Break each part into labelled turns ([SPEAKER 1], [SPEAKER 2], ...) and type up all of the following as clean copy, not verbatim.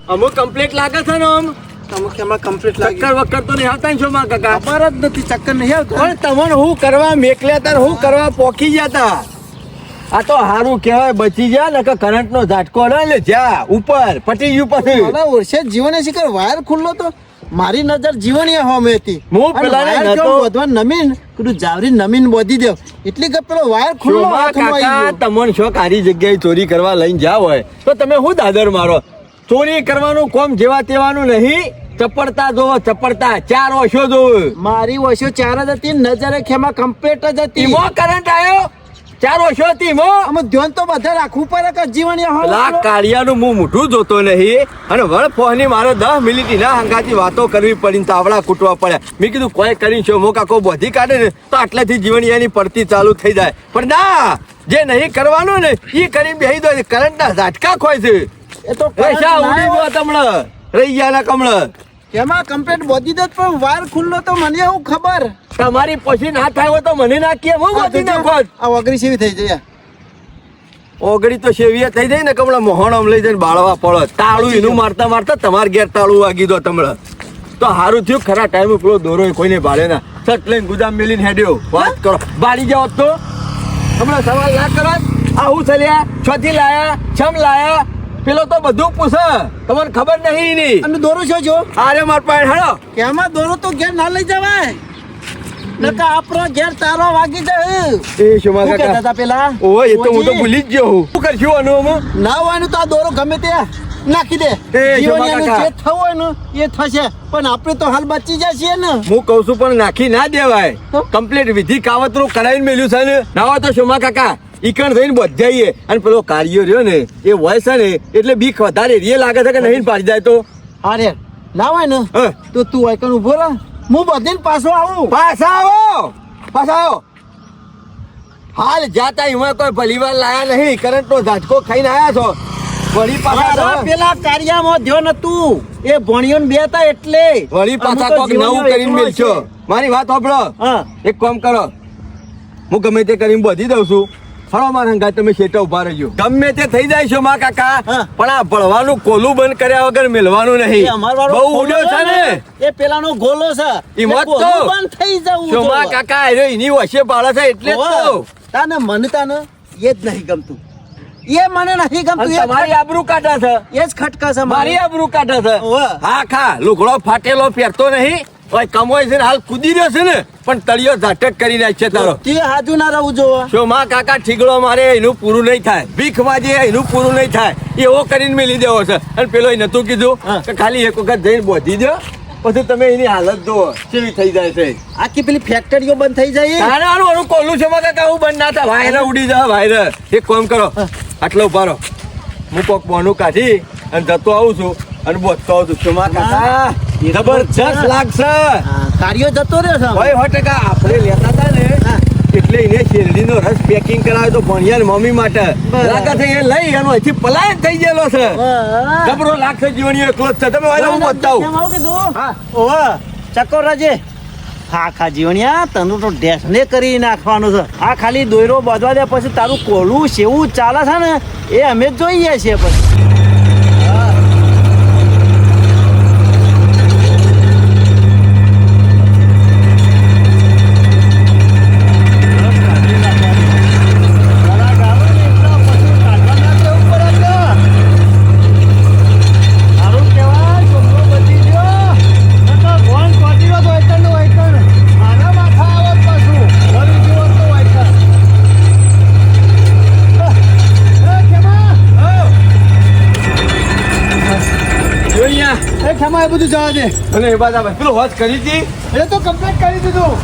[SPEAKER 1] અમુક કમ્પ્લીટ લાગે છે ને આમ
[SPEAKER 2] અમુક એમાં કમ્પ્લીટ લાગે
[SPEAKER 1] ચક્કર વક્કર તો નહીં આવતા ને છો માં કાકા
[SPEAKER 2] ખબર જ નથી ચક્કર નહીં આવતા
[SPEAKER 1] પણ તમને હું કરવા મેકલ્યા તાર હું કરવા પોકી જતા આ તો હારું કહેવાય બચી જા ને કે કરંટ નો ઝાટકો ને જા ઉપર પટી ગયું પછી
[SPEAKER 2] મારા વર્ષે જીવને શિખર વાયર ખુલ્લો તો મારી નજર જીવણીએ હોમે હતી
[SPEAKER 1] હું પેલાને
[SPEAKER 2] અને વાયર
[SPEAKER 1] નતો-
[SPEAKER 2] જો વધવા નમીન કીધું જાવરી નમીન બોધી દેવ એટલી કે પેલો વાયર ખુલ્લો
[SPEAKER 1] શોભા
[SPEAKER 2] હાથમાં આવી
[SPEAKER 1] કાકા
[SPEAKER 2] ગયો.
[SPEAKER 1] તમને શોખ આરી જગ્યાએ ચોરી કરવા લઈને જાવ હોય તો તમે શું દાદર મારો ચોરી કરવાનું કોમ જેવા તેવાનું નહીં ચપડતા જોવો ચપડતા 4 વર્ષો જોવો
[SPEAKER 2] મારી વર્ષો 4 જ હતી નજરે ખેમાં કમ્પ્લીટ જ હતી
[SPEAKER 1] ઈમો કરંટ આવ્યો 4 વર્ષો થી ઈમો
[SPEAKER 2] આમાં ધ્યાન તો બધા રાખવું પડે કે જીવણીએ હોમે
[SPEAKER 1] લાખ કાળિયાનું હું મોઢું જોતો નહીં અને વળ ફોહની મારે 10 મિનિટ ના હંગાથી વાતો કરવી પડી ને તાવડા કૂટવા પડ્યા મેં કીધું કોઈ કરી છો મો કાકો બોધી કાઢે ને તો આટલાથી જીવણીયાની પડતી ચાલુ થઈ જાય પણ ના જે નહીં કરવાનું ને એ કરી બેહી દો કરંટના ઝાટકા ખોય છે
[SPEAKER 2] એ તો
[SPEAKER 1] પૈસા ઉડી ગયો તમણે રહી ગયા કમળ
[SPEAKER 2] એમાં કમ્પ્લીટ બોધી દે પણ વાયર ખુલ્લો તો મને એવું ખબર
[SPEAKER 1] તમારી પછી ના થાય હોય તો મને ના કે હું બોધી નાખો
[SPEAKER 2] આ વગરી સેવી થઈ જાય
[SPEAKER 1] ઓગળી તો શેવીએ થઈ જાય ને કમળા મોહણમ લઈ જઈને બાળવા પડો તાળું એનું મારતા મારતા તમારે ઘેર તાળું વાગી દો તમળે તો હારું થયું ખરા ટાઈમે પેલો દોરો કોઈને બાળે ના સટ લઈને ગુદામ મેલીને હેડ્યો વાત કરો બાળી જાઓ તો હમણાં સવાલ ના કરો આ હું ચલ્યા છથી લાયા છમ લાયા પેલો તો બધું પૂછે તમને ખબર નહીં ની
[SPEAKER 2] અને દોરો છો જો
[SPEAKER 1] આરે માર પાસે હેડો
[SPEAKER 2] કેમાં દોરો તો ઘેર ના લઈ જવાય નકા આપણો ઘેર તારો વાગી જાય
[SPEAKER 1] એ શોમા
[SPEAKER 2] શું કહેતા
[SPEAKER 1] કાકા
[SPEAKER 2] હતા પેલા
[SPEAKER 1] ઓ એ તો હું તો
[SPEAKER 2] ઓજી,
[SPEAKER 1] ભૂલી જ ગયો હું શું કરશું આનું
[SPEAKER 2] ના હોય ને તો આ દોરો ગમે તે નાખી દે
[SPEAKER 1] એ
[SPEAKER 2] જીવણીયાનું
[SPEAKER 1] શોભા
[SPEAKER 2] જે થવું હોય ને એ થશે પણ આપણે તો હાલ બચી જશે ને
[SPEAKER 1] હું કઉ છું પણ નાખી ના દેવાય
[SPEAKER 2] તો?
[SPEAKER 1] કમ્પ્લીટ વિધિ કાવતરું કરાવીને મેલ્યું છે ને ના હોય તો શોમા કાકા ઈકણ થઈને બધાઈએ અને પેલો કાર્યો રહ્યો ને એ હોય છે ને એટલે બીક વધારે રે લાગે છે કે નહીં પાડી જાય તો
[SPEAKER 2] અરે ના હોય ને
[SPEAKER 1] હા.
[SPEAKER 2] તો તું આઈકન ઉભો રહે હું બધીને પાછો આવું
[SPEAKER 1] પાછા આવો પાછા આવો હાલ જાતા એમાં કોઈ ભલીવાર લાયા નહીં કરંટ નો ઝાટકો ખાઈને આયા છો વળી પાછા
[SPEAKER 2] અરે
[SPEAKER 1] જાઓ.
[SPEAKER 2] પેલા કાર્યમાં ધ્યો નતું એ ભણ્યો ને બે હતા એટલે
[SPEAKER 1] વળી પાછા
[SPEAKER 2] અમુક તો
[SPEAKER 1] કોક નવું
[SPEAKER 2] જીવનનો
[SPEAKER 1] કરીને
[SPEAKER 2] એકલો
[SPEAKER 1] મેલશો
[SPEAKER 2] છે.
[SPEAKER 1] મારી વાત સાંભળો
[SPEAKER 2] હા
[SPEAKER 1] એક કામ કરો હું ગમે તે કરીને બધી દઉં છું ફરો મારા હંગાત તમે શેઠા ઉભા રહેજો ગમે તે થઈ જાય છે માં કાકા
[SPEAKER 2] હા.
[SPEAKER 1] પણ આ ભળવાનું કોલું બંધ કર્યા વગર મેલવાનું
[SPEAKER 2] એ
[SPEAKER 1] નહીં
[SPEAKER 2] અમારવાળો
[SPEAKER 1] બહુ
[SPEAKER 2] ગોલો
[SPEAKER 1] ઉડ્યો છે ને
[SPEAKER 2] એ પેલાનો ગોલો છે
[SPEAKER 1] ઈ મત
[SPEAKER 2] એ ગોલું
[SPEAKER 1] તો.
[SPEAKER 2] બંધ થઈ જવું
[SPEAKER 1] શોમા
[SPEAKER 2] જો.
[SPEAKER 1] કાકા એ એની વચ્ચે પાડે છે એટલે જ તો
[SPEAKER 2] તાને મને તાને એ જ નહીં ગમતું એ મને નહીં ગમતું
[SPEAKER 1] અને
[SPEAKER 2] એ
[SPEAKER 1] તમારી આબરૂ કાઢે છે
[SPEAKER 2] એ જ ખટકા છે
[SPEAKER 1] મારી આબરૂ કાઢે છે
[SPEAKER 2] ઓવે.
[SPEAKER 1] હા ખા લુગડો ફાટેલો પહેરતો નહીં ઓય કમોય છે ને હાલ કૂદી રહ્યો છે ને પણ તળિયો ઝાટક કરી નાખ છે તારો
[SPEAKER 2] તે હાજુ ના રહું જોવા
[SPEAKER 1] શોમા કાકા ઠીગડો મારે એનું પૂરું નહીં થાય ભીખ માજે એનું પૂરું નહીં થાય એવો કરીને મેલી દેવો છે અને પેલો એ નતું કીધું
[SPEAKER 2] હા.
[SPEAKER 1] કે ખાલી એક વખત જઈને બોધી દો પછી તમે એની હાલત જુઓ કેવી થઈ જાય છે
[SPEAKER 2] આખી પેલી ફેક્ટરીઓ બંધ થઈ જાય
[SPEAKER 1] તારું કોલું છે કાકા હું બંધ ના થાય વાયર ઉડી જાય વાયર એક કામ કરો આટલો ઉભા રહો હું કોક બોનું કાઢી અને જતો આવું છું અને બોધતો આવું છું શોમા કાકા જબરજસ્ત લાગશે
[SPEAKER 2] કાર્યો જતો રહ્યો છે
[SPEAKER 1] ભાઈ 100% આપણે લેતા હતા ને
[SPEAKER 2] હા.
[SPEAKER 1] એટલે એને શેરડીનો રસ પેકિંગ કરાવ્યો તો ભણિયાર મમ્મી માટે
[SPEAKER 2] બરાબર.
[SPEAKER 1] લાગે છે એ લઈ એનો અહીંથી પલાયન થઈ ગયેલો છે
[SPEAKER 2] વાહ.
[SPEAKER 1] જબરો લાગશે જીવણીઓ એકલો જ છે તમે વાયરા હું બતાવું
[SPEAKER 2] કેમ આવું કીધું?
[SPEAKER 1] હા.
[SPEAKER 2] ઓવે, ચક્કર રાજે હા ખા જીવણિયા તને તો ડેસને કરી નાખવાનું છે આ ખાલી દોયરો બાંધવા દે પછી તારું કોલું સેવું ચાલે છે ને એ અમે જ જોઈએ છીએ પછી
[SPEAKER 1] જીવણિયા
[SPEAKER 2] એ બધું જવા દે
[SPEAKER 1] અને એ બાદ આપણે પેલું હોશ કરી હતી
[SPEAKER 2] એ તો કમ્પ્લીટ કરી દીધું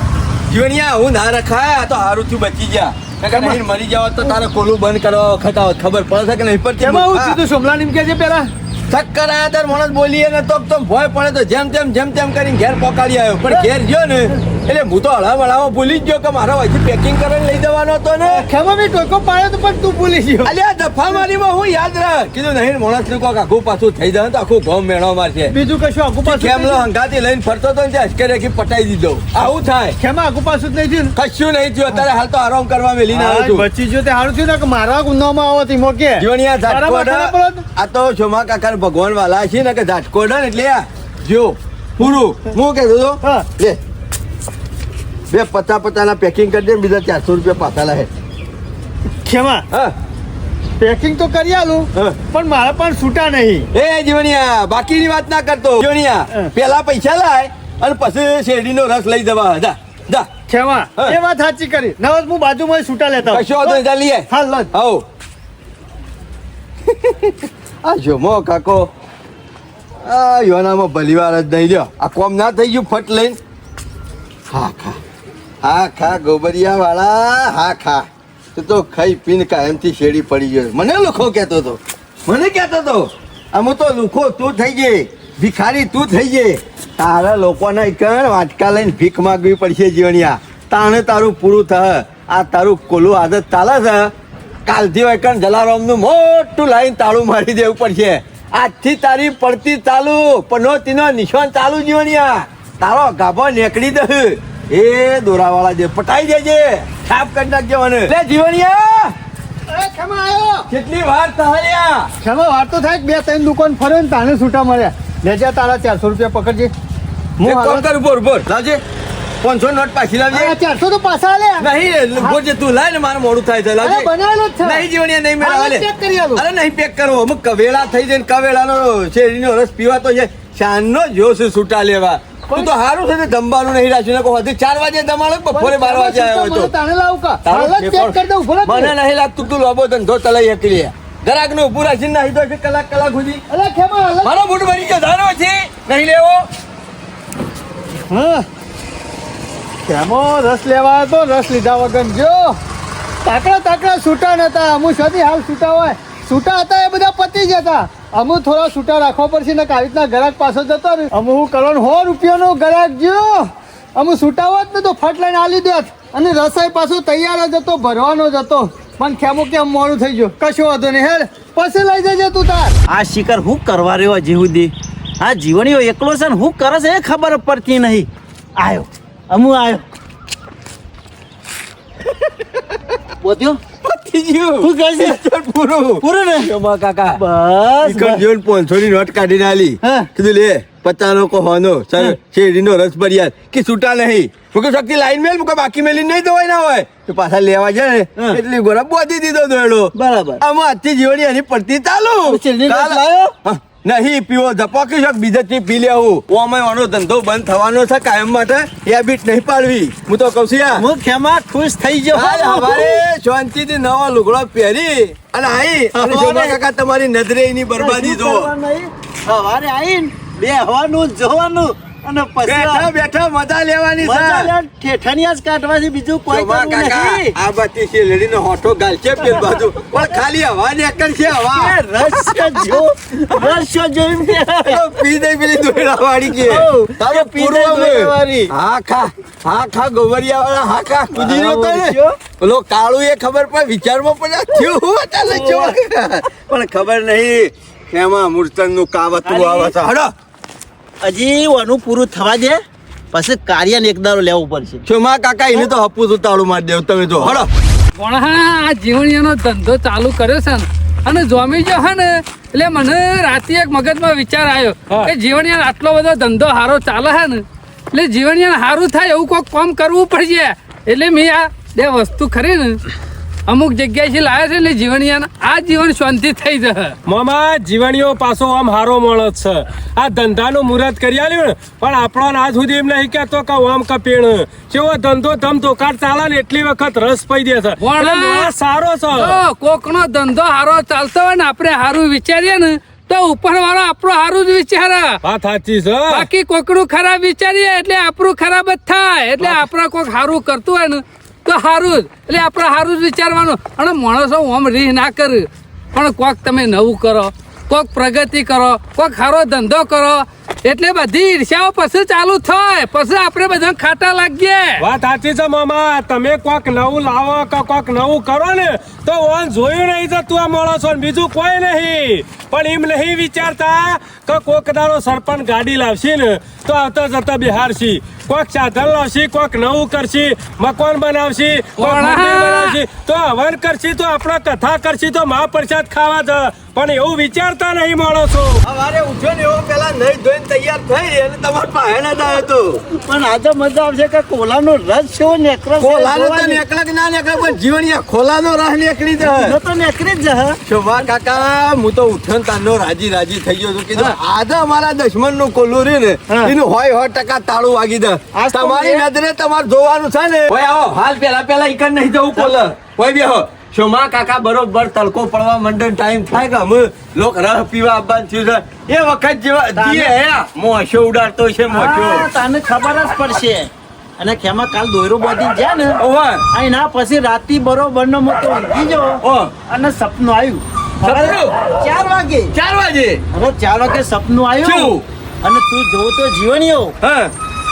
[SPEAKER 1] જીવણિયા હું ના રખાય આ તો હારું થયું બચી ગયા નકર નહીં મરી જાવ તો તારે કોલું બંધ કરવા વખત આવત ખબર પડશે કે નહીં પડતી
[SPEAKER 2] એમાં હું કીધું સોમલા નિમ કે છે પેલા
[SPEAKER 1] ચક્કર આયા તાર માણસ બોલીએ ને તો ભય પડે તો જેમ તેમ કરીને ઘેર પકાડી આવ્યો પણ ઘેર ગયો ને એટલે હું તો હળામાં ભૂલી જ ગયો કે મારા અહીંથી પેકિંગ કરીને લઈ જવાનો હતો ને
[SPEAKER 2] ખેમા મેં ટોકો પાડ્યો તો પણ તું ભૂલી ગયો
[SPEAKER 1] અલ્યા દફા મારીમાં હું યાદ રાખ કીધું નહીં માણસ ને કોક આખું પાછું થઈ જાય તો આખું ગોમ મેળો મારશે
[SPEAKER 2] બીજું કશું આગુ પાછું
[SPEAKER 1] કેમલો હંગાથી લઈને ફરતો હતો ને ત્યાં અશ્કરેથી પટાઈ દીધો આવું થાય
[SPEAKER 2] ખેમા આગુ પાછું જ નહીં થયું
[SPEAKER 1] કશું નહીં થયું અત્યારે હાલ તો આરામ કરવા મેલીને આવ્યો છું
[SPEAKER 2] બચી ગયો તે સારું થયું ને કે મારા ગુનામાં આવો તી મોકે
[SPEAKER 1] જીવણિયા ઝાટકો
[SPEAKER 2] મારા માથાના
[SPEAKER 1] અડા.
[SPEAKER 2] પડત.
[SPEAKER 1] આ તો શોમા કાકા ભગવાન વાલા છે ને કે ઝાટકો ને એટલે આ જો પૂરું હું કહેતો હતો
[SPEAKER 2] હા.
[SPEAKER 1] લે બે 50 ના પેકિંગ કરી દે બીજા 400 રૂપિયા પાછા લાહે
[SPEAKER 2] ખેમા
[SPEAKER 1] હા
[SPEAKER 2] પેકિંગ તો કરી આલું
[SPEAKER 1] હા.
[SPEAKER 2] પણ મારા પણ છૂટા નહીં.
[SPEAKER 1] એ જીવણિયા બાકીની વાત ના કરતો જીવણિયા પેલા પૈસા લાય અને પછી શેરડીનો રસ લઈ જવા જા જા
[SPEAKER 2] ખેમા
[SPEAKER 1] હા.
[SPEAKER 2] એ વાત સાચી કરી. નવસ હું બાજુમાં છૂટા લેતા
[SPEAKER 1] કશો વાંધો નહીં, જા લઈ આય.
[SPEAKER 2] હાલ લજ.
[SPEAKER 1] આવો આ જો મો કાકો આ યોનામાં ભલીવાર જ નહીં લ્યો આ કોમ ના થઈ ગયું ફટ લઈને હા ખા ગોબરિયા વાળા હા ખા તું તો ખાઈ પીને કાયમથી શેરડી પડી ગયો મને લુખો કહેતો હતો મને કહેતો હતો આમ તો લુખો તું થઈ ગઈ ભિખારી તું થઈ ગઈ તારા લોકોના એકણ વાટકા લઈને ભીખ માગવી પડશે જીવણિયા તાણે તારું પૂરું થાય આ તારું કોલું આદત ચાલે છે કાલથી એકણ જલારામનું મોટું લાઈન તાળું મારી દેવું પડશે આજથી તારી પડતી ચાલુ પનોતીનો નિશાન ચાલુ જીવણિયા તારો ગાભો નીકળી દે એ દોરાવાળા જે પટાઈ દેજે સાફ કરી નાખજે મને લે જીવણિયા
[SPEAKER 2] અરે ખેમા આયો.
[SPEAKER 1] કેટલી વાર તાહર્યા
[SPEAKER 2] ખેમા વાત તો થાય કે બે ત્રણ દુકાન ફર્યો ને તાને છૂટા મળ્યા. લેજા તારા 400 રૂપિયા પકડજે.
[SPEAKER 1] એક કામ કર બોર લાવજે 500 નોટ પાછી લાવજે
[SPEAKER 2] 400 તો પાછા આલ્યા.
[SPEAKER 1] નહીં બોલજે તું લાય ને મારે મોડું થાય છે લાવજે
[SPEAKER 2] અરે બનાવેલો જ છે.
[SPEAKER 1] નહીં જીવણિયા નહીં મેળાવે લે.
[SPEAKER 2] ચેક કરી આલું.
[SPEAKER 1] અરે નહીં પેક કરવો અમુક કવેળા થઈ જાય ને કવેળાનો શેરડીનો રસ પીવા તો છે શાનનો જોશ છૂટા લેવા તું તો સારું છે ને જમવાનું નહીં રાખ્યું ને કહો 4 વાગે જમાડો બપોરે 12 વાગે આવ્યો હોય તો
[SPEAKER 2] તાને લાવું કા
[SPEAKER 1] તારું
[SPEAKER 2] હાલ જ ચેક કરી દઉં. ભલે
[SPEAKER 1] મને નહીં લાગતું તું લોબો ધંધો ચલાવી શકી લે ગરાક નું ઉભું રાખીને નાહી દો છે કલાક સુધી
[SPEAKER 2] અરે ખેમા હાલ જ.
[SPEAKER 1] મારો બૂટ ભરી ગયો ધારો છે નહીં લેવો
[SPEAKER 2] હા ખેમો રસ લેવા આવ્યો તો રસ લીધા વગર જો તાકડા છૂટા નતા. અમુ સદી હાલ છૂટા હોય છૂટા હતા એ બધા પતી જતા. અમુ થોડા છૂટા રાખવા પડશે ને આવી રીતના ગ્રાહક પાછો જતો ને અમુ હું કરવાનું 100 રૂપિયાનો ગ્રાહક જ્યો અમુ છૂટા હોત ને તો ફટ લઈને આલી દેત અને રસાઈ પાછો તૈયાર જ હતો ભરવાનો જ હતો પણ ખેમો કેમ મોડું થઈ ગયું કશો વાંધો નહીં હેડ પછી લઈ જજે તું તાર. આ શિકાર હું કરવા રહ્યો હજી સુધી આ જીવણીઓ એકલો છે ને હું કરે છે એ ખબર પડતી નહીં. આયો અમુ આયો બોત્યો શું કહે છે પૂરું ને
[SPEAKER 1] શોમા કાકા
[SPEAKER 2] બસ
[SPEAKER 1] ઈકણ જીવન 500 ની નોટ કાઢીને આલી
[SPEAKER 2] હા.
[SPEAKER 1] કીધું લે 50 નો કોહનો શેરડીનો રસ ભર્યા કે છૂટા નહીં મુકે શક્તિ લાઈન મેલ મુકે બાકી મેલી નહીં દવાય ના હોય તો પાછા લેવા જાય ને
[SPEAKER 2] હા.
[SPEAKER 1] એટલી ગોરા બોધી દીધો દોડો
[SPEAKER 2] બરાબર
[SPEAKER 1] આમાં આજથી જીવણી એની પડતી ચાલુ
[SPEAKER 2] શેરડીનો રસ
[SPEAKER 1] કાલ-
[SPEAKER 2] લાયો?
[SPEAKER 1] હા, નહીં પીવો ધપોકી શક બીજેથી પી લેવું ઓમાં આનો ધંધો બંધ થવાનો છે કાયમ માટે હેબિટ નહીં પાડવી હું તો કહું છું યાર
[SPEAKER 2] હું ખેમા ખુશ થઈ ગયો
[SPEAKER 1] હાલ હવારે શાંતિથી નવો લુગડો પહેરી અને આઈ અને શોભા કાકા તમારી નજરે એની બરબાદી જો
[SPEAKER 2] સવારે આવીને બેહવાનું જોવાનું અને
[SPEAKER 1] બેઠા બેઠા મજા લેવાની છે
[SPEAKER 2] ઠેઠાનિયા જ કાઢવાથી બીજું કોઈ
[SPEAKER 1] શોભા
[SPEAKER 2] કરવું
[SPEAKER 1] કાકા
[SPEAKER 2] નહીં.
[SPEAKER 1] આ બાતી છે લેડીનો હોઠો ગાલશે પેલ બાજુ પણ ખાલી હવા નીકળશે હવા
[SPEAKER 2] રસ્ય જો રસ્ય જોઈને બે.
[SPEAKER 1] તો પી દઈ પેલી દોડાવાળી કે
[SPEAKER 2] હઉ,
[SPEAKER 1] તારો
[SPEAKER 2] એ પી દઈ
[SPEAKER 1] પૂર્વ હવે.
[SPEAKER 2] દોડાવાળી.
[SPEAKER 1] હા ખા ગોબરિયા વાળા હા ખા કૂદી રહ્યો તો ને
[SPEAKER 2] આવો
[SPEAKER 1] પેલો કાળું એ ખબર પણ વિચારમાં પડ્યા થયું ચાલે જો પણ ખબર નહીં એમાં મૂર્તન નું કાવતરું આવે છે હડો
[SPEAKER 2] હજી ઓનું પૂરું થવા દે પછી કાર્યને એક દારો લેવું પડશે.
[SPEAKER 1] શોમા કાકા એને તો હપું તું તાળું મારી દેવ તમે જો હડો
[SPEAKER 3] પણ હા આ જીવણીનો ધંધો ચાલુ કર્યો છે ને અને જોમી જો હે ને એટલે મને રાતે એક મગજમાં વિચાર આવ્યો કે જીવણીયા આટલો બધો ધંધો સારો ચાલે છે ને એટલે જીવણીયા સારું થાય એવું કોઈક કામ કરવું પડશે એટલે મેં આ બે વસ્તુ ખરી ને અમુક જગ્યાએથી લાવ્યા છે એટલે જીવણીયાને આ જીવન શાંતિ થઈ જશે.
[SPEAKER 4] મામા જીવણીઓ પાછો આમ હારો માણસ છે આ ધંધાનું મુહૂર્ત કરી આલ્યું ને પણ આપણો આજ સુધી એમ નહીં કહેતો કે આમ કપેણ કેવો ધંધો ધમ ધોકાટ ચાલે ને એટલી વખત રસ પઈ દે છે એટલે માણસ સારો છે
[SPEAKER 3] તો કોકનો ધંધો સારો ચાલતો હોય ને આપણે સારું વિચારીએ ને તો ઉપર વાળો આપણું સારું જ વિચારે
[SPEAKER 4] વાત સાચી છે
[SPEAKER 3] બાકી કોકનું ખરાબ વિચારીએ એટલે આપણું ખરાબ જ થાય એટલે આપણે કોક સારું કરતું હોય ને તો સારું જ એટલે આપણે સારું જ વિચારવાનું અને માણસો ઓમ રીહ ના કરે પણ કોક તમે નવું કરો કોક પ્રગતિ કરો કોક સારો ધંધો કરો એટલે બધી ઈર્ષ્યાઓ પછી ચાલુ થાય, પછી આપણે બધા ખાટા લાગીએ.
[SPEAKER 4] વાત સાચી છે મામા. તમે કોક નવું લાવો કે કોક નવું કરો ને તો ઓન જોયું નહીં જતું આ માણસો ને બીજું કોઈ નહીં. પણ એમ નહીં વિચારતા કે કોક દાડો સરપંચ ગાડી લાવશે ને તો આવતા જતા બિહારશી, કોક સાધન લાવશી, કોક નવું કરશી, મકાન બનાવશી, કોક મંદિર બનાવશી, તો હવન કરશી, તો આપણે કથા કરશી, તો મહાપ્રસાદ ખાવા જ. પણ એવું વિચારતા નહીં માણસો.
[SPEAKER 1] સવારે ઉઠ્યો ને એવો પેલા નહીં ધોઈને તૈયાર થઈ અને તમારા પાસે ના જાય તો
[SPEAKER 2] પણ આજે મજા આવશે કે કોલાનો રસ છે નેકરો છે.
[SPEAKER 1] ખોલાનો તો નેકળે કે ના નેકળે પણ જીવણીયા ખોલાનો રાહ નીકળી જાય.
[SPEAKER 2] ન તો નેકરી જ જશે.
[SPEAKER 1] શોભા કાકા હું તો ઉઠ્યો ને તારનો રાજી થઈ ગયો છું. કીધું આજે અમારા દુશ્મન નું કોલું રહ્યું ને
[SPEAKER 2] હા.
[SPEAKER 1] એનું હોય 100% તાળું વાગી દે.
[SPEAKER 2] આજ તો
[SPEAKER 1] તમારી નજરે તમારે જોવાનું છે ને. ઓય આવો હાલ પેલા ઈકન નહીં જવું કોલ. ઓય બેહો. શોમા કાકા બરોબર તડકો પડવા મંડે ટાઈમ થાય કે અમે લોક રહ પીવા આવવાનું થયું છે એ વખત જેવા દીએ હે મોશો ઉડાડતો છે મોશો.
[SPEAKER 2] હા, તને ખબર જ પડશે. અને ખેમા કાલ દોયરો બાંધી જાય ને
[SPEAKER 1] ઓવા
[SPEAKER 2] અહીં ના પછી રાતી બરોબર નો મોટો ઊંઘી જો
[SPEAKER 1] ઓ
[SPEAKER 2] અને સપનું આવ્યું.
[SPEAKER 1] સપનું?
[SPEAKER 2] 4 વાગે.
[SPEAKER 1] 4 વાગે
[SPEAKER 2] હવે 4 વાગે સપનું આવ્યું
[SPEAKER 1] શું?
[SPEAKER 2] અને તું જોવું તો જીવણીઓ
[SPEAKER 1] હા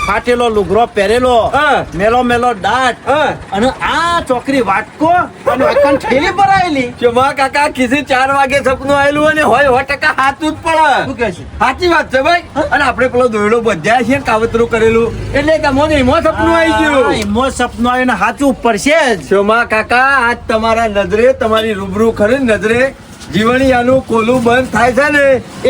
[SPEAKER 2] ફાટેલો લુગરો પહેરેલો,
[SPEAKER 1] હા.
[SPEAKER 2] મેલો દાટ
[SPEAKER 1] હા
[SPEAKER 2] અને આ ચોકરી વાટકો અને વાટકાની થેલી પર આવેલી.
[SPEAKER 1] શોમા કાકા કીધું 4 વાગે સપનું આવેલું અને હોય 100% હાથું જ પડે.
[SPEAKER 2] શું કહે છે?
[SPEAKER 1] સાચી વાત છે ભાઈ. અને આપણે પેલો દોયડો બધ્યા છે ને કાવતરું કરેલું એટલે તમને એમાં સપનું આવી
[SPEAKER 2] હા,
[SPEAKER 1] ગયું.
[SPEAKER 2] એમાં સપનું આવ્યું ને સાચું પડશે જ.
[SPEAKER 1] શોમા કાકા આજ તમારા નજરે તમારી રૂબરૂ ખરી નજરે જીવણીયાનું કોલું બંધ થાય છે ને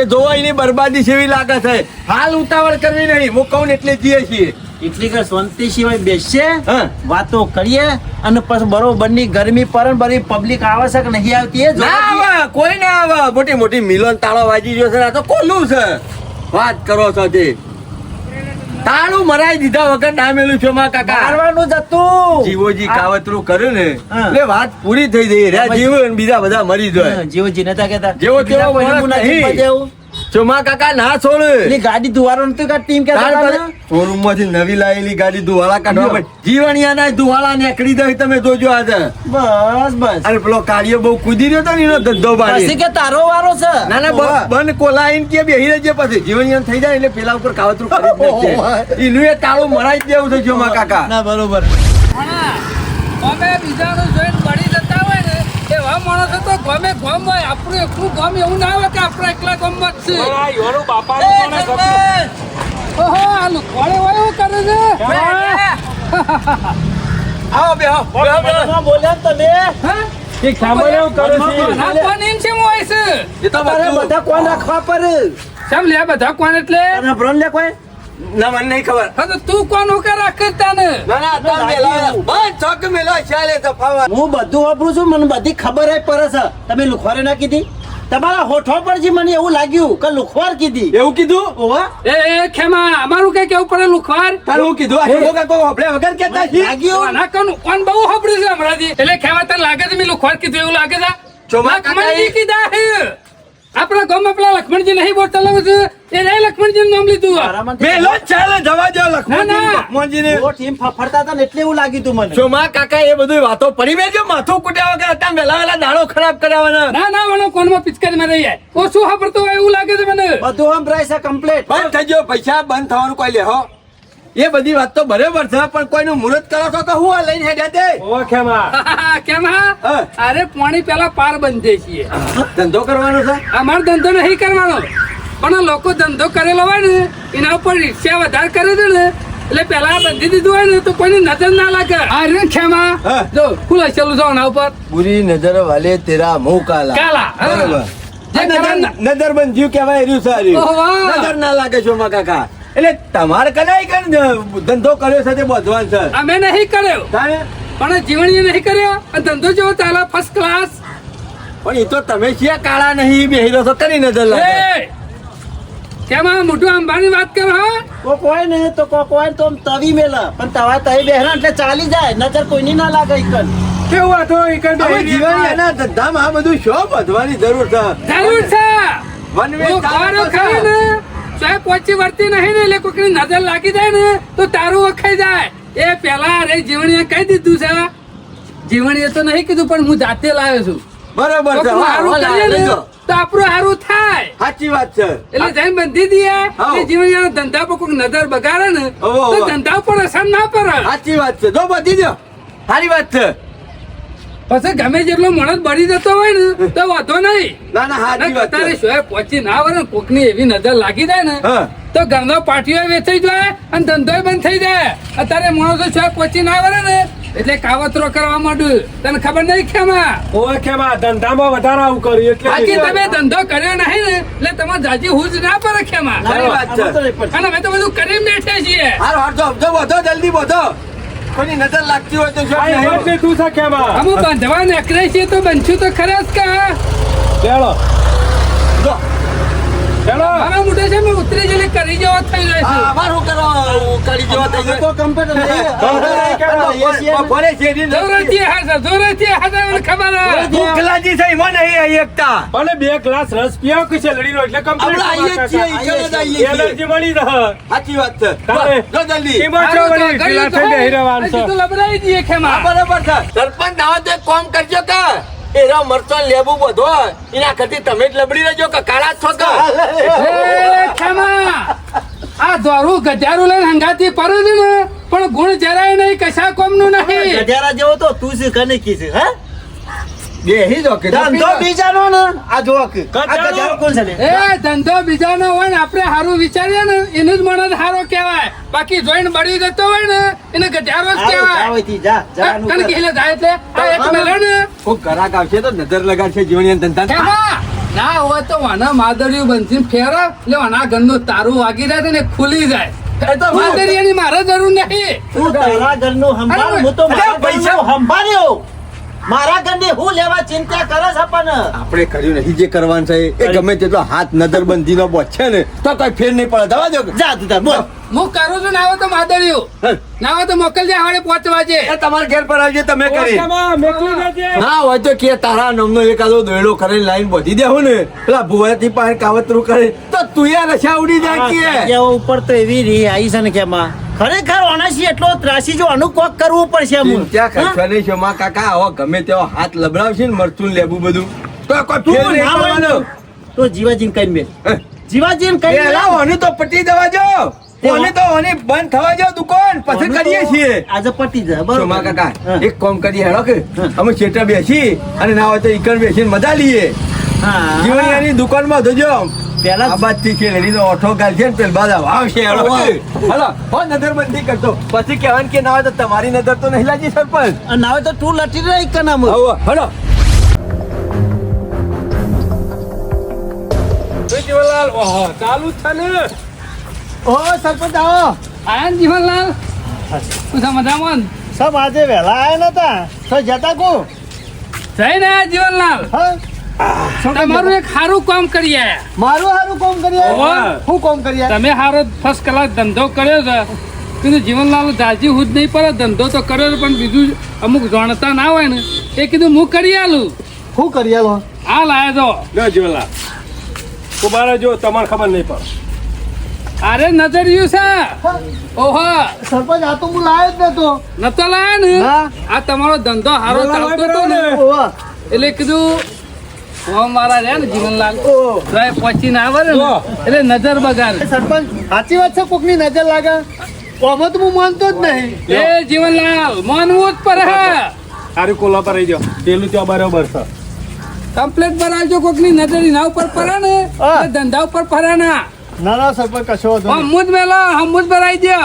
[SPEAKER 1] એ જોવા એની બરબાદી જેવી લાગે છે. હાલ ઉતાવળ કરવી નહીં, હું કહું ને એટલે જઈએ છીએ.
[SPEAKER 2] એટલી કે શાંતિ સિવાય બેસશે,
[SPEAKER 1] હા.
[SPEAKER 2] વાતો કરીએ અને પછી બરોબરની ગરમી પર બરી પબ્લિક આવે છે કે નહીં આવતી એ
[SPEAKER 1] ના
[SPEAKER 2] જોવા
[SPEAKER 1] આવે કોઈ ના આવે. મોટી મોટી મિલોન તાળો વાજી ગયો છે. આ તો કોલું છે. વાત કરો છો તે તાળું મરાઈ દીધા વગર ડામેલું શોમા કાકા.
[SPEAKER 2] મારવાનું જ હતું.
[SPEAKER 1] જીવોજી કાવતરું કર્યું ને
[SPEAKER 2] હા.
[SPEAKER 1] એટલે વાત પૂરી થઈ ગઈ. રહ્યા જીવ અને બીજા બધા મરી જાય.
[SPEAKER 2] જીવજી નતા કહેતા
[SPEAKER 1] જેવો
[SPEAKER 2] બીજા
[SPEAKER 1] તેવો
[SPEAKER 2] કોઈને
[SPEAKER 1] માણસ
[SPEAKER 2] મુનાજી
[SPEAKER 1] નહીં.
[SPEAKER 2] બજાવું.
[SPEAKER 1] શોમા કાકા ના છોડ.
[SPEAKER 2] પેલી ગાડી ધુવારો નતું કે ટીમ કે
[SPEAKER 1] શોરૂમ માંથી નવી લાયેલી ગાડી ધુવાળા કાઢવા પડે. જીવણિયાના ધુવાળા નીકળી જાય તમે જોજો આજે.
[SPEAKER 2] બસ
[SPEAKER 1] અને પેલો કાર્ય બહુ કૂદી રહ્યો તો ને એનો ધંધો
[SPEAKER 2] પછી
[SPEAKER 1] બાળી.
[SPEAKER 2] કે તારો વારો છે.
[SPEAKER 1] ના ના બંધ કોલાઈન કે બેહી રહેજે પછી જીવણિયાન થઈ જાય એટલે પેલા ઉપર કાવતરું કરી જ નાખશે. એનું એ તાળું મરાઈ જ દેવું છે શોમા કાકા.
[SPEAKER 2] ના બરોબર.
[SPEAKER 3] અમે બીજાનું જોઈને પડી જતા હોય ને એવા માણસો તો ગમે ગમ હોય. આપણું એકલું ગમ એવું ના હોય કે આપણે એકલા ગમત છે.
[SPEAKER 4] પણ આ યોનું બાપાનું કોને સપનું?
[SPEAKER 3] ઓહો આ લુખવાડે હોય એવું કરે છે.
[SPEAKER 1] આવો બેહો બેહો.
[SPEAKER 2] બોલ્યા ને તમે
[SPEAKER 3] હા?
[SPEAKER 4] એ સામાન્ય એવું કરે છે.
[SPEAKER 3] આ કોણ એમ છે હોય છે?
[SPEAKER 1] એ તો
[SPEAKER 2] તારે
[SPEAKER 1] બધું
[SPEAKER 2] બધા કોણ રાખવા પર
[SPEAKER 3] કેમ લે બધા કોણ એટલે?
[SPEAKER 2] તને ભ્રમ લે કોઈ
[SPEAKER 1] ના મને નહીં ખબર.
[SPEAKER 3] હા તો તું કોણ હોકે રાખતા ને?
[SPEAKER 1] ના ના તમે મેલા બંધ ચોક મેલો ચાલે તો ફાવા.
[SPEAKER 2] હું બધું વાપરું છું મને બધી ખબર જ પડે છે. તમે લુખવારે ના કીધી તમારા હોઠો પર જે મને એવું લાગ્યું કે લુખવાર કીધી.
[SPEAKER 1] એવું કીધું?
[SPEAKER 2] ઓવા
[SPEAKER 3] એ ખેમા અમારું કઈ કેવું પડે લુખવાર?
[SPEAKER 1] તારું હું કીધું? આ શોભા કાકો આપણે વગર કહેતા છીએ.
[SPEAKER 2] લાગ્યું
[SPEAKER 3] આના કોણ બહુ હબડ્યું છે હમણાંથી. એટલે ખેમા તને લાગે છે મેં લુખવાર કીધું એવું લાગે છે?
[SPEAKER 1] ચોમા કાકા
[SPEAKER 3] લક્ષ્મણજી
[SPEAKER 1] એ-
[SPEAKER 3] કીધા છે. આપણા ગામમાં પેલા લક્ષ્મણજી નહીં બોલતા લાગે છે એ નહીં લક્ષ્મણજી નામ લીધું આ.
[SPEAKER 2] તારામાંથી
[SPEAKER 1] મેલો જ ચાલે જવા દો લક્ષ્મણજીને.
[SPEAKER 2] એવો ટીમ ફફડતા હતા ને એટલે એવું લાગ્યું તું મને.
[SPEAKER 1] ચોમા કાકા એ બધું વાતો પડી બેજો માથું કુટ્યા વગર હતા વેલા દાડો ખરાબ કરાવવાના.
[SPEAKER 3] ના ના વણો કોનમાં પિચકારી માં રહી જાય ઓછું વાપરતો હોય એવું લાગે છે મને.
[SPEAKER 2] બધું આમ પ્રાઇસ કમ્પ્લીટ.
[SPEAKER 1] બંધ થઈ ગયો પૈસા બંધ થવાનું કોઈ લેહો. એ બધી વાત તો બરાબર છે પણ કોઈનું મુહૂર્ત કરો છો તો હું આ લઈને હેડ્યા તે.
[SPEAKER 4] ઓ ખેમા
[SPEAKER 3] કેમ હા?
[SPEAKER 1] હા.
[SPEAKER 3] અરે પાણી પેલા પાર બંધે છીએ.
[SPEAKER 1] ધંધો કરવાનો છે.
[SPEAKER 3] અમારો ધંધો નહીં કરવાનો પણ લોકો ધંધો કરેલો હોય ને એના ઉપર રિક્ષા વધારે કરે છે ને એટલે પેલા બંધી દીધું હોય ને તો કોઈની નજર ના લાગે. આ રે ખેમા
[SPEAKER 1] હા.
[SPEAKER 3] જો ખુલ્લા ચાલુ છો એના ઉપર
[SPEAKER 1] બુરી નજર વાલે તેરા મુંહ કાલા.
[SPEAKER 3] કાલા, હા.
[SPEAKER 1] બરાબર.
[SPEAKER 3] જે
[SPEAKER 1] આ
[SPEAKER 3] કરાના-
[SPEAKER 1] નજર બંધ જીવ કહેવાય રહ્યું છે આ રહ્યું.
[SPEAKER 3] ઓહો, વાહ.
[SPEAKER 1] નજર ના લાગે ચોમા કાકા. એટલે તમારે કદાય કે ધંધો કર્યો છે તે બધવાન છે.
[SPEAKER 3] અમે નહીં કર્યો
[SPEAKER 1] તાણે?
[SPEAKER 3] પણ જીવણીએ નહીં કર્યો અને ધંધો જેવો ચાલે ફર્સ્ટ ક્લાસ.
[SPEAKER 1] પણ એ તો તમે છીએ કાળા નહીં બેહી રહ્યો છો કરી નજર લાગે.
[SPEAKER 3] એ કેમાં મોટું અંબાની વાત કર હા?
[SPEAKER 2] કોક હોય ને તો કોક હોય ને તો આમ તવી મેલા પણ તવા તવી બેહરા એટલે ચાલી જાય નજર કોઈની ના લાગે ઈકન.
[SPEAKER 4] કેવું હતું ઈ કઈ
[SPEAKER 1] હવે
[SPEAKER 4] બેહી
[SPEAKER 1] જીવન
[SPEAKER 4] રહ્યા?
[SPEAKER 1] એના ધંધામાં આ બધું શો વધવાની જરૂર છે.
[SPEAKER 3] જરૂર છે.
[SPEAKER 1] વન વે
[SPEAKER 3] હું
[SPEAKER 1] ચાલે
[SPEAKER 3] ખારો
[SPEAKER 1] તો
[SPEAKER 3] ખાઈ
[SPEAKER 1] છે.
[SPEAKER 3] ને તોય પોચી વર્તી નહીં ને એટલે કોઈની નજર લાગી જાય ને તો તારું વખાઈ જાય. એ પેલા અરે જીવણીએ કહી દીધું છે. જીવણીએ તો નહીં કીધું પણ હું જાતે લાવ્યો છું.
[SPEAKER 1] બરાબર છે.
[SPEAKER 3] કોકનું
[SPEAKER 1] વાહ,
[SPEAKER 3] હારું
[SPEAKER 1] વાહ,
[SPEAKER 3] કરીએ ને
[SPEAKER 1] લઈ જાઓ.
[SPEAKER 3] તો તો આપણું સારું થાય.
[SPEAKER 1] સાચી વાત છે.
[SPEAKER 3] એટલે જઈને બંધી દઈએ
[SPEAKER 1] હા.
[SPEAKER 3] કે જીવનયાનો ધંધા પર કોઈ નજર બગાડે ને
[SPEAKER 1] ઓહો,
[SPEAKER 3] તો
[SPEAKER 1] ઓહો.
[SPEAKER 3] ધંધા ઉપર અસર ના પડે.
[SPEAKER 1] સાચી વાત છે. જો બધી દો. સારી વાત છે.
[SPEAKER 3] પછી ગમે જેટલો માણસ બળી જતો હોય ને તો વાંધો નહીં.
[SPEAKER 1] ના ના સાચી વાત
[SPEAKER 3] તારે
[SPEAKER 1] છે.
[SPEAKER 3] શોએ પહોંચી ના આવે ને કોકની એવી નજર લાગી જાય ને
[SPEAKER 1] હા.
[SPEAKER 3] તો ઘરનો પાટીઓ વેચાઈ જાય અને ધંધો બંધ થઈ જાય. અત્યારે માણસો શોએ પહોંચી ના આવે ને એટલે કાવતરો કરવા માંડ્યું. તને ખબર નહીં ખેમા?
[SPEAKER 4] ઓય કેમાં ધંધામાં વધારે આવું કર્યું
[SPEAKER 3] બાકી
[SPEAKER 4] એટલે
[SPEAKER 3] તમે ધંધો કર્યો નહીં ને એટલે તમારે જાજી હુજ ના પડે ખેમા.
[SPEAKER 1] સારી વાત છે.
[SPEAKER 3] અને અમે તો બધું કરી બેઠે છીએ.
[SPEAKER 1] હાર હાર જો બધો જલ્દી બધો. કોઈની નજર લાગતી હોય તો શું
[SPEAKER 4] આ
[SPEAKER 1] નહીં.
[SPEAKER 4] એમ છે તું છે કેમાં
[SPEAKER 3] અમુક બાંધવા નીકળે છીએ તો બનશું તો ખરા જ કા.
[SPEAKER 4] ચાલો
[SPEAKER 1] જો.
[SPEAKER 4] ચાલો
[SPEAKER 3] મારા મોઢે છે મેં ઉતરી જઈને કરી જેવો થઈ જાય
[SPEAKER 1] આ
[SPEAKER 3] છે.
[SPEAKER 1] અમારું કરો કરી જેવા થઈ
[SPEAKER 2] અમે તો કમ્પ્યુટર લઈએ.
[SPEAKER 1] ભલે શેરી
[SPEAKER 3] જોરેથી હાજર, જોરેથી હાજર, મને ખબર હે.
[SPEAKER 1] ભૂખલાજી છે એમાં નહીં આવી એકતા.
[SPEAKER 4] અને 2 ગ્લાસ રસ પીવો કે છે લડીનો એટલે
[SPEAKER 1] આપણે આવીએ જ છીએ, ઈ કણે જ આવીએ છીએ.
[SPEAKER 4] એનર્જી મળી રહે
[SPEAKER 1] સાચી વાત છે.
[SPEAKER 4] તારે.
[SPEAKER 1] જો જલ્દી.
[SPEAKER 4] એમાં
[SPEAKER 3] હારું તો
[SPEAKER 4] વળી
[SPEAKER 3] કર્યું
[SPEAKER 4] ઢીલા
[SPEAKER 3] તો
[SPEAKER 4] થઈ
[SPEAKER 3] હોય.
[SPEAKER 4] બેહી રહેવાનું
[SPEAKER 3] હજી તો
[SPEAKER 4] છે.
[SPEAKER 3] લબડાઈ દઈએ ખેમા.
[SPEAKER 1] હા, બરાબર છે. સરપંચ આવો તો એક કામ કરજો કે એરા મરચાં લેબુ બધો એના કરતી તમે જ લબડી રહેજો કે કાળા જ છો કે
[SPEAKER 3] એ ખેમા, આ દોરું ગજારું લઈને હંગાથી પરું છે ને પણ ગુણ જરાય નહીં, કશા કોમનું નહીં.
[SPEAKER 2] ગધેડા જેવો તો તું છે કને કી છે હે
[SPEAKER 1] બેહી જો કે
[SPEAKER 2] ધંધો બીજાનો ને આ જો કે આ
[SPEAKER 4] ગધેડો.
[SPEAKER 2] ગધેડો કોણ છે લે?
[SPEAKER 3] એ ધંધો બીજાનો હોય ને આપણે સારું વિચારીએ ને એનું જ માણસ સારો કહેવાય. બાકી જોઈને બળી જતો હોય ને એને ગજારો જ
[SPEAKER 2] આવો,
[SPEAKER 3] કહેવાય.
[SPEAKER 2] આવો જા જવાનું
[SPEAKER 3] કણ
[SPEAKER 2] કર.
[SPEAKER 3] કીલે જાય એટલે આ એક મેલે ને
[SPEAKER 1] કોઈ ગ્રાહક આવશે તો નજર લગાડશે જીવણી ધંધા
[SPEAKER 3] ખેમા, ના હોય તો વાના માદરિયું બનશે ફેર એટલે વાના ઘરનું તારું વાગી જાય ને ખુલી જાય.
[SPEAKER 1] એ તો હું.
[SPEAKER 3] માદરિયાની મારે જરૂર નહીં.
[SPEAKER 2] તું તારા ઘરનું સંભાળ, હું તો મારા
[SPEAKER 1] પૈસા-
[SPEAKER 2] ઘરનું સંભાળ્યો. મારા ઘરની હું લેવા ચિંતા કરે છે પણ
[SPEAKER 1] આપણે કર્યું નહીં જે કરવાનું છે એ ગમે તેટલો હાથ નજરબંધી નો બોધ છે ને તો કઈ ફેર નહીં પડે દવા દો
[SPEAKER 2] જા તું તાર બોલ.
[SPEAKER 3] હું કરું છું ના હોય તો માદરિયું ના હોય તો મોકલજે હવારે 5 વાગે.
[SPEAKER 1] એ તમારા ઘેર પર આવજે તમે કરી
[SPEAKER 4] કેમાં મેકલી દેજે.
[SPEAKER 1] ના હોય તો કે તારા નામનો એકાદો દોયડો કરીને લાઈન બોધી દેવું ને પેલા ભુવાથી પાસે કાવતરું કરે તો તું યાર રશા ઉડી જાય કે
[SPEAKER 2] જેવો ઉપર તો એવી રી આવી છે ને કે માં ખરેખર ઓનાસી એટલો ત્રાસી જો અનુ કોક કરવું પડશે અમુક.
[SPEAKER 1] ત્યાં ખર્ચવા નહીં છો માં કાકા આવો ગમે તેવો હાથ લબડાવશે ને મરચું લેવું બધું તો કોઈ
[SPEAKER 2] તું
[SPEAKER 1] ફેર નહીં
[SPEAKER 2] ના હોય
[SPEAKER 1] પડવાનો.
[SPEAKER 2] ને તો જીવાજીને કઈ મેલ
[SPEAKER 1] હે?
[SPEAKER 2] જીવાજીને કઈ
[SPEAKER 1] એ લાવો, આનું તો પટી દેવા જો ઓને તો ઓને બંધ થવા જો દુકાન પછી કરીએ છીએ
[SPEAKER 2] આજે પટી જાય બરોબર.
[SPEAKER 1] સોમા કાકા
[SPEAKER 2] હા.
[SPEAKER 1] એક કામ કરીએ હેડો કે અમે શેઠા બેસી અને ના હોય તો ઈકણ બેસીને મજા લઈએ
[SPEAKER 2] હા
[SPEAKER 1] જીવણીયાની દુકાનમાં જોજો
[SPEAKER 2] પહેલા
[SPEAKER 1] આ બાજથી છે લેડીનો ઓઠો ગાલ છે ને પેલ બાદ આવશે હેડો હલો હો નજરબંધી કરતો પછી કહેવાનું કે ના હોય તો તમારી નજર તો નહીં લાગી સરપંચ
[SPEAKER 2] ના હોય તો તું લટી રહી કનામ
[SPEAKER 1] આવો હલો
[SPEAKER 4] તો જીવનલાલ ઓહો ચાલુ જ છે ને
[SPEAKER 2] ઓ સરપંચ આવો
[SPEAKER 3] આયા ને જીવનલાલ તું છે મજામાં ને?
[SPEAKER 2] સબ આજે વહેલા આયા નતા તો જતા કો
[SPEAKER 3] જઈને આયા જીવનલાલ.
[SPEAKER 2] હા
[SPEAKER 3] તમારું એક સારું કામ કરી આયા.
[SPEAKER 2] મારું હારું કોમ કરીએ
[SPEAKER 3] ઓહો.
[SPEAKER 2] હું કોમ કરીએ
[SPEAKER 3] તમે સારો ફર્સ્ટ ક્લાસ ધંધો કર્યો છે કીધું જીવનલાલ જાજી હું જ નહીં પડે ધંધો તો કર્યો છે પણ બીજું અમુક જાણતા ના હોય ને એ કીધું હું કરી આલું.
[SPEAKER 2] હું કરીએ લો
[SPEAKER 3] આ લાયા જો
[SPEAKER 4] લો જીવનલાલ કુબારા જો તમારે ખબર નહીં પડે
[SPEAKER 3] અરે નજરિયું છે. ઓહો
[SPEAKER 2] સરપંચ આ તો હું લાયો જ નતો
[SPEAKER 3] નતો લાયા ને
[SPEAKER 2] ના.
[SPEAKER 3] આ તમારો ધંધો સારો ચાલતો હતો ને
[SPEAKER 2] ઓવા
[SPEAKER 3] એટલે કીધું હું મારા રહ્યા ને જીવનલાલ તો એ પહોંચીને આવે ને
[SPEAKER 4] ઓહ.
[SPEAKER 3] એટલે નજર બગાડે.
[SPEAKER 2] સરપંચ સાચી વાત છે કોકની નજર લાગે ઓમાં તો હું માનતો જ નહીં
[SPEAKER 3] એ જીવનલાલ માનવું જ પડે.
[SPEAKER 4] સારું કોલા પર રહી જાઓ પેલું ત્યાં બરોબર છે
[SPEAKER 3] કમ્પ્લેટ બનાવજો કોકની નજર એના ઉપર પડે ને
[SPEAKER 2] હા.
[SPEAKER 3] એટલે ધંધા ઉપર પડે ના.
[SPEAKER 2] ના ના સરપંચ કશો વાંધો નહીં.
[SPEAKER 3] હમુદ મેલો હમુદ ભરાઈ દો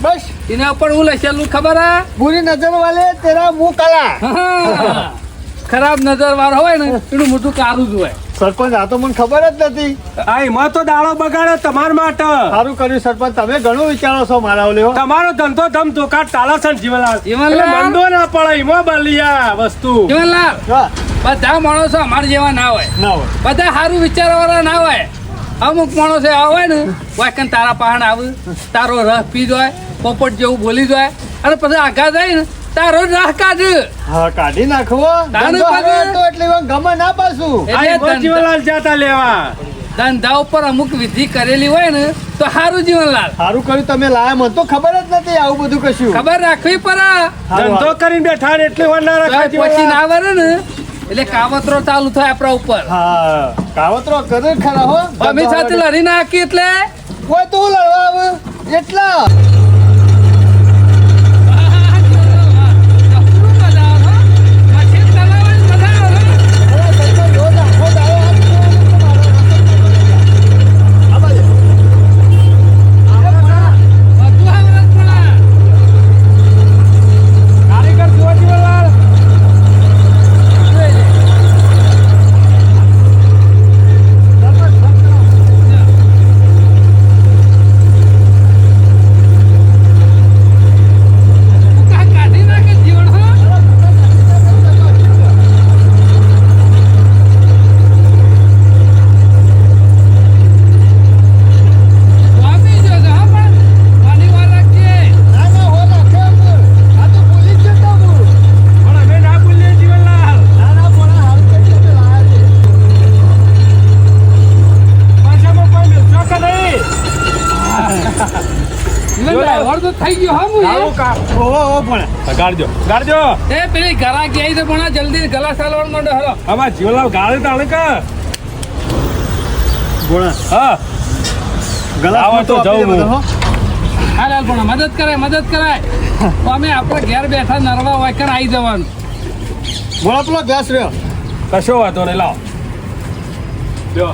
[SPEAKER 2] બસ
[SPEAKER 3] એના ઉપર હું લખેલું ખબર હે?
[SPEAKER 2] બુરી નજર વાલે તેરા મુંહ કાલા
[SPEAKER 3] હા. ખરાબ નજર વાળો હોય ને એનું મોટું કારું જ હોય.
[SPEAKER 2] સરપંચ આ તો મને ખબર જ નથી
[SPEAKER 4] આ એમાં તો દાડો બગાડે તમાર માટે
[SPEAKER 2] સારું કર્યું સરપંચ તમે ઘણું વિચારો છો મારા ઓલે હો.
[SPEAKER 4] તમારો ધંધો ધમ ધોકાટ ચાલે છે ને જીવનલાલ
[SPEAKER 3] જીવનલાલ.
[SPEAKER 4] એટલે મંદો ના પડે એમાં બલિયા વસ્તુ
[SPEAKER 3] જીવનલાલ
[SPEAKER 2] હા,
[SPEAKER 3] બધા માણસો અમારા જેવા ના હોય.
[SPEAKER 2] ના હોય
[SPEAKER 3] બધા સારું વિચારવાળા ના હોય. અમુક માણસો એવા હોય ને વાકન તારા પહાણ આવે તારો રસ પી જાય પોપટ જેવું બોલી જાય અને પછી આગા જાય ને તારો રાહ કાઢ.
[SPEAKER 2] હા કાઢી નાખવો
[SPEAKER 3] તાનું
[SPEAKER 2] ધંધો
[SPEAKER 3] પગે.
[SPEAKER 2] હવે તો એટલી વાર ગમે ના પાછું
[SPEAKER 4] આ
[SPEAKER 3] એટલે
[SPEAKER 4] એમાં જીવનલાલ જાતા લેવા
[SPEAKER 3] ધંધા ઉપર અમુક વિધિ કરેલી હોય ને તો સારું જીવનલાલ.
[SPEAKER 2] સારું કર્યું તમે લાયા મને તો ખબર જ નથી આવું બધું કશું
[SPEAKER 3] ખબર રાખવી પડે.
[SPEAKER 2] સારું,
[SPEAKER 4] ધંધો કરીને બેઠા ને એટલે વાર ના
[SPEAKER 3] તો
[SPEAKER 4] રખાય
[SPEAKER 3] પછી
[SPEAKER 4] જીવનલાલ.
[SPEAKER 3] ના વરે ને એટલે કાવતરો ચાલુ થાય આપણા ઉપર
[SPEAKER 2] હા કાવતરો કરે ખરા હો
[SPEAKER 3] અમે સાથે લડી નાખી એટલે
[SPEAKER 2] કોઈ તું લડવા આવે એટલા
[SPEAKER 4] કારીગર જુઓ જીવનલાલ.
[SPEAKER 3] કાઢી નાખે જીવન હો વાપી જો જા પણ પાણી વાર રાખજે
[SPEAKER 2] ના ના હો નાખે આ તો પોલીસ છે તો
[SPEAKER 4] પણ અમે ના બોલીએ જીવનલાલ.
[SPEAKER 2] ના ના બોલા હાલ કઈ તો લાયા
[SPEAKER 4] પાછામાં કોઈ મિલશો કે નહીં?
[SPEAKER 3] ડ્રાઈવર તો થઈ ગયો હા હું
[SPEAKER 4] આવું કા
[SPEAKER 2] છે ઓ પણ
[SPEAKER 4] ગાડજો ગાડજો.
[SPEAKER 3] એ પેલી ઘરા ગઈ તો પણ જલ્દી ગલા સાલવાડ માંડો હલો
[SPEAKER 4] આમાં જીવનલાલ ગાળે તાણે કા.
[SPEAKER 2] ગોળા
[SPEAKER 4] હા
[SPEAKER 2] ગલા
[SPEAKER 4] આવો તો જાઉં હું.
[SPEAKER 3] હાલ હાલ પણ મદદ કરાય તો અમે આપણે ઘેર બેઠા નરવા હોય કર આવી જવાનું
[SPEAKER 2] ગોળા પેલો ગેસ રહ્યો
[SPEAKER 4] કશો વાંધો નહીં લાવો. લ્યો.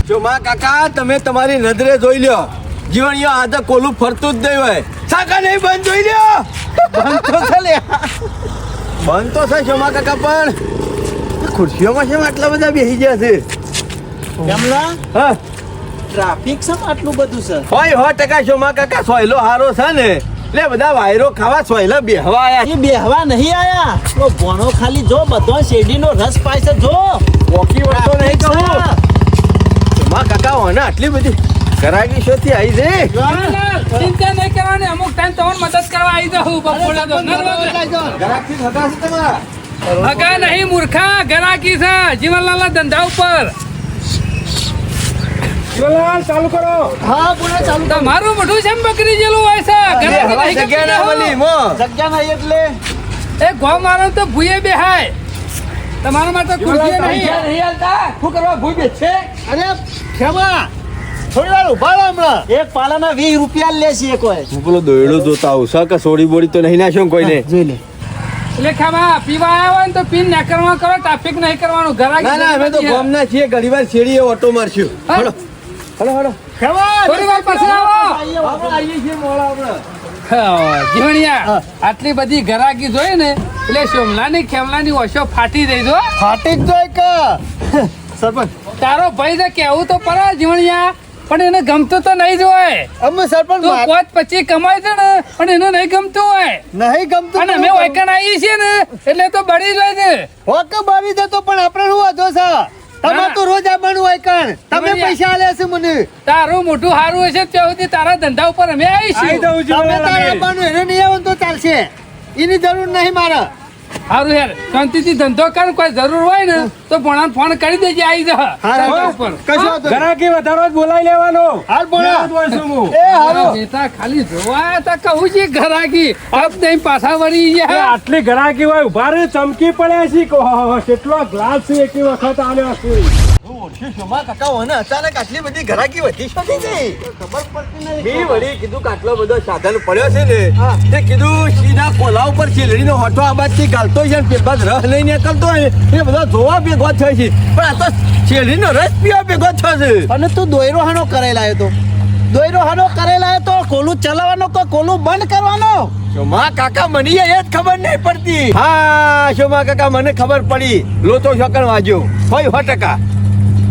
[SPEAKER 1] જો માં કાકા તમે તમારી નજરે જોઈ લ્યો જીવણીઓ આજે કોલું ફરતું જ નહીં હોય સાકા નહીં બંધ જોઈ લ્યો બંધ તો છે લે બંધ તો છે શોમા કાકા પણ ખુરશીઓમાં શેમ આટલા બધા બેસી ગયા છે
[SPEAKER 2] કેમલા
[SPEAKER 1] હા
[SPEAKER 2] ટ્રાફિક છે આટલું બધું છે
[SPEAKER 1] હોય 100% શોમા કાકા સોયલો હારો છે ને લે બધા વાયરો ખાવા સોયલા બેહવા આયા
[SPEAKER 5] એ બેહવા નહીં આયા તો ભણો ખાલી જો બધો શેરડીનો રસ પાય છે જો
[SPEAKER 1] વોકી વળતો નહીં કહું શોમા કાકા હોને આટલી બધી કરાગી શોથી આવી છે
[SPEAKER 3] ચિંતા નહીં કરવાની અમુક ટાઈમ તમને મદદ કરવા આવી જાઉં બપોરે તો નરવા
[SPEAKER 1] ગરાગથી થતા છે તમારા
[SPEAKER 3] હગા નહીં મૂર્ખા ગરાકી છે જીવનલાલના ધંધા ઉપર
[SPEAKER 4] જીવનલાલ ચાલુ કરો.
[SPEAKER 2] હા પૂરા ચાલુ
[SPEAKER 3] તમારું મોઢું જેમ બકરી જેલું હોય છે ગરાકી
[SPEAKER 1] હવા
[SPEAKER 3] નહીં
[SPEAKER 1] જગ્યા ના મળી
[SPEAKER 3] કરતા
[SPEAKER 1] મો
[SPEAKER 2] જગ્યા નહીં એટલે
[SPEAKER 3] એ ગો મારો તો ભૂયે બેહાય તમારા માટે ખુરશી નહીં
[SPEAKER 1] શું કરવા ભૂઈ બે છે
[SPEAKER 2] અરે ખેમા થોડી વાર ઉભા રહો હમણાં
[SPEAKER 5] એક પાલાના 20 રૂપિયા લે છે કોઈ
[SPEAKER 1] હું પેલો દોયડો જોતા આવું સા કે સોડી બોડી તો નહીં નાખ્યો ને કોઈને
[SPEAKER 5] જોઈ લે
[SPEAKER 3] એટલે ખાવા પીવા આવ્યા હોય ને તો પીન ના કરવા કરો ટ્રાફિક નહીં કરવાનું
[SPEAKER 1] ના ના અમે તો ગામના છીએ ઘણી વાર શેરીએ ઓટો મારશું
[SPEAKER 3] હા?
[SPEAKER 1] હળો હળો હળો
[SPEAKER 2] ખેમા
[SPEAKER 3] થોડી વાર પછી આવો
[SPEAKER 1] આપણે આવીએ છીએ મોડા આપણે
[SPEAKER 3] જીવણિયા આટલી બધી ગરાકી જોઈ ને એટલે સોમલાની ખેમલાની ઓશો ફાટી રહી જો
[SPEAKER 2] ફાટી જ જોઈ કે સરપંચ
[SPEAKER 3] તારો ભાઈ તો કેવું તો પડે જીવણિયા પણ એને ગમતું તો નહીં જ હોય
[SPEAKER 2] અમે સરપંચ
[SPEAKER 3] તું પોત પછી કમાય છે ને પણ એને નહીં ગમતું હોય
[SPEAKER 2] નહીં ગમતું
[SPEAKER 3] અને અમે વૈકણ આવીએ છીએ ને એટલે તો બળી જાય છે
[SPEAKER 2] હોકે બારી જતો પણ આપણે શું વાંધો છે તમારે તો રોજ આવવાનું હોય કણ તમે
[SPEAKER 3] જીવણિયા.
[SPEAKER 2] પૈસા આલે છે મને
[SPEAKER 3] તારું મોટું સારું હશે ત્યાં સુધી તારા ધંધા ઉપર અમે
[SPEAKER 4] આવી
[SPEAKER 3] આવીશું
[SPEAKER 4] દઉં
[SPEAKER 2] તમે
[SPEAKER 4] જીવનલાલ
[SPEAKER 2] તાર
[SPEAKER 4] અમે.
[SPEAKER 2] આવવાનું એને નહીં આવવાનું તો ચાલશે એની જરૂર નહીં મારે
[SPEAKER 3] સારું યાર શાંતિથી ધંધો કર કોઈ જરૂર હોય ને તો ભણાને ફોન કરી દેજે આવી જા
[SPEAKER 2] હા,
[SPEAKER 3] ધંધા ઉપર
[SPEAKER 2] કશો વાંધો નહીં.
[SPEAKER 4] ગરાકી વધારો જ બોલાવી લેવાનો.
[SPEAKER 2] હાલ બોલા
[SPEAKER 4] ત્યાં જ હોય છું હું.
[SPEAKER 2] એ હારો
[SPEAKER 3] બેટા ખાલી જોવા તા કહું છે ઘરાકી અબ નહીં પાછા વળી
[SPEAKER 4] એ
[SPEAKER 3] ગયા
[SPEAKER 4] આટલી ગરાકી હોય ઉભા રે ચમકી પડ્યા છે કે ઓહો, કેટલો ગ્લાસ છે એકી વખત આલ્યો છે.
[SPEAKER 1] શોમા કાકા હોને અચાનક આટલી બધી ઘરાકી વધી શકી નહીં ખબર પડતી નહીં મેં વળી કીધું કે આટલો બધો સાધન પડ્યો છે ને તે કીધું સીધા કોલા ઉપર શેલડીનો હોઠો આ બાજથી ગાલતો છે ને પેપર રસ લઈને નીકળતો હોય એ બધા જોવા ભેગો થાય છે પણ આ તો શેરડીનો રસ પીવા ભેગો થયો છે
[SPEAKER 5] અને તું દોયરો હાનો કરેલા આવ્યો તો દોયરો હાનો કરેલા આવ્યો તો કોલું ચલાવવાનો કે કોલું બંધ કરવાનો
[SPEAKER 1] શોમા કાકા મને એ જ ખબર નહીં પડતી હા શોમા કાકા મને ખબર પડી લોચો શકન વાજ્યો હોય 100%.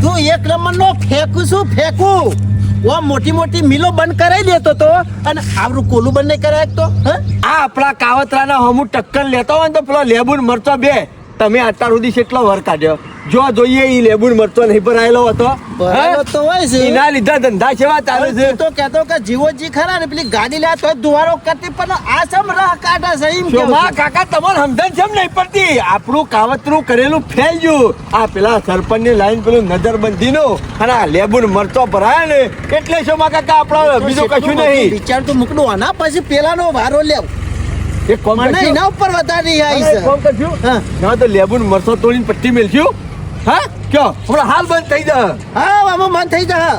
[SPEAKER 5] તું એક નંબરનો ફેંકું છું ફેંકું ઓ મોટી મોટી મિલો બંધ કરાવી દેતો તો અને આવરું કોલું બંધ નહીં કરાય તો હા
[SPEAKER 1] આ આપણા કાવતરાના હમું ટક્કર લેતો હોય ને તો પેલો લેબુન મરચો બે તમે અત્યાર સુધી કેટલો વર કાઢ્યો જો જોઈએ ઈ લેબુન મરચો નહીં ભરાયેલો હતો
[SPEAKER 5] ભરાયેલો તો હોય છે.
[SPEAKER 1] એના લીધા ધંધા કેવા ચાલે છે
[SPEAKER 5] તું તો કહેતો કે જીવોજી ખરા ને પેલી ગાડી લે તો દુવારો કરતી પણ આ સમ રાહ કાઢે છે એમ કેવું
[SPEAKER 1] શોમા
[SPEAKER 5] છે.
[SPEAKER 1] કાકા તમારે સમજણ કેમ નહીં પડતી આપણું કાવતરું કરેલું ફેલ ગયું આ પેલા સરપંચ ની લાઈન પેલું નજરબંધી નું અને આ લેબુન મરચો ભરાય ને એટલે શોમા કાકા આપણો બીજું કશું નહીં
[SPEAKER 5] વિચાર તો મૂકડું આના પછી પેલાનો વારો લેવ
[SPEAKER 1] એક કોમ
[SPEAKER 5] મને
[SPEAKER 1] કરજો.
[SPEAKER 5] એના ઉપર વધારે આવી
[SPEAKER 1] એક
[SPEAKER 5] છે
[SPEAKER 1] કોમ કરજો.
[SPEAKER 5] હા.
[SPEAKER 1] ના તો લેબુ ને મરચો તોડીને પટ્ટી મેલશું. હા કયો હમણાં હાલ બંધ થઈ જા.
[SPEAKER 5] હા આમાં બંધ થઈ જા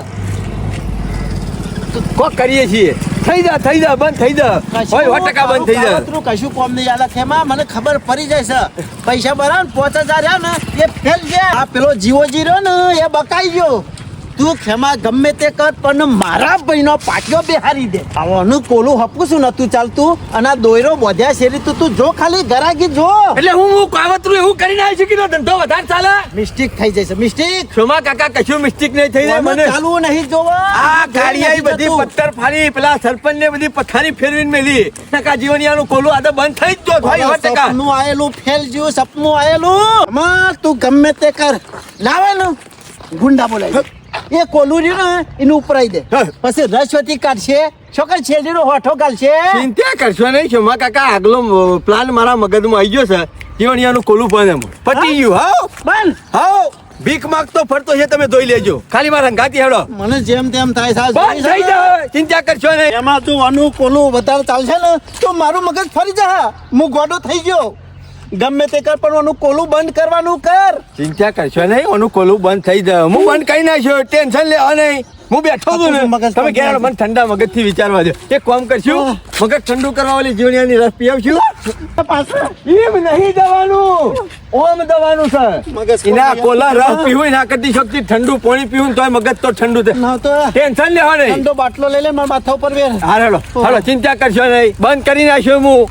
[SPEAKER 1] કોક કરીએ છીએ થઈ જા બંધ થઈ જા. હોય 100% બંધ થઈ જા.
[SPEAKER 5] કાવતરું કશું કોમ નહીં આલા ખેમા મને ખબર પડી જાય છે પૈસા ભરા ને 5000 રહ્યા ને એ ફેલ ગયા આ પેલો જીવો જીરો ને એ બકાઈ ગયો તું ખેમા ગમે તે કર પણ મારા ભાઈનો પાટિયો બેહારી દે આવાનું કોલું હપકું નતું ચાલતું અને આ દોયરો બોધ્યા શેરી તું જો ખાલી ગરાગી જો
[SPEAKER 1] એટલે હું કાવતરું એવું કરીને આવી છું કે ધંધો વધારે ચાલે.
[SPEAKER 5] મિસ્ટેક થઈ જશે મિસ્ટેક
[SPEAKER 1] સોમા કાકા કશું મિસ્ટેક નહીં થઈ જાય મને.
[SPEAKER 5] ચાલુ નહીં જોવા
[SPEAKER 1] આ ગાડિયાઈ બધી પથ્થર ફાડી પેલા સરપંચ ને બધી પથારી ફેરવીને મેલી ટકા જીવનિયાનું કોલું આ તો બંધ થઈ જ ગયો ભાઈ 100%.
[SPEAKER 5] સપનું આયેલું ફેલ જેવું સપનું આયેલું આમાં તું ગમે તે કર લાવેલું ગુંડા બોલાય એ કોલું રહ્યું ને એનું ઉપરાઈ દે
[SPEAKER 1] હા.
[SPEAKER 5] પછી રસવતી કાઢશે છોકર છેલ્લીનો હોઠો ગાલશે
[SPEAKER 1] ચિંતા કરશો નહીં સોમા કાકા આગલો પ્લાન મારા મગજમાં આવી ગયો છે જીવનિયાનું કોલું બંધ એમ પતી ગયું હાવ
[SPEAKER 5] બંધ
[SPEAKER 1] હાવ ભીખ માંગતો ફરતો છે તમે જોઈ લેજો ખાલી મારા ગાતી હેડો
[SPEAKER 5] મને જેમ તેમ થાય છે
[SPEAKER 1] બંધ થઈ જાય ચિંતા કરશો નહીં.
[SPEAKER 5] એમાં તું આનું કોલું વધારે ચાલશે ને તો મારું મગજ ફરી જા હું ગોડો થઈ ગયો ગમે તે કર પણ આનું કોલું બંધ કરવાનું કર
[SPEAKER 1] ચિંતા કરશો નહીં ઓનું કોલું બંધ થઈ જાય હું બંધ કરી નાખ્યો ટેન્શન લેવા નહીં હું બેઠો છું ને
[SPEAKER 5] મગજ
[SPEAKER 1] તમે ક્યારે મને ઠંડા મગજ થી વિચારવા દો એક કામ કરશું મગજ ઠંડુ કરવા વાળી જીવનિયાની રસ પીવશું
[SPEAKER 5] પાછળ
[SPEAKER 1] એમ નહીં દવાનું ઓમ દવાનું
[SPEAKER 5] મગજ
[SPEAKER 1] છે એના કોલા રસ પીવું ના કરતી શક્તિ ઠંડુ પાણી પીવું તોય મગજ તો ઠંડુ થાય
[SPEAKER 5] ના તો
[SPEAKER 1] ટેન્શન લેવા નહીં
[SPEAKER 5] ઠંડો બાટલો લઈ લે મારા માથા ઉપર વેર
[SPEAKER 1] હા હેડો ચિંતા કરશો નહીં બંધ કરી નાખ્યો હું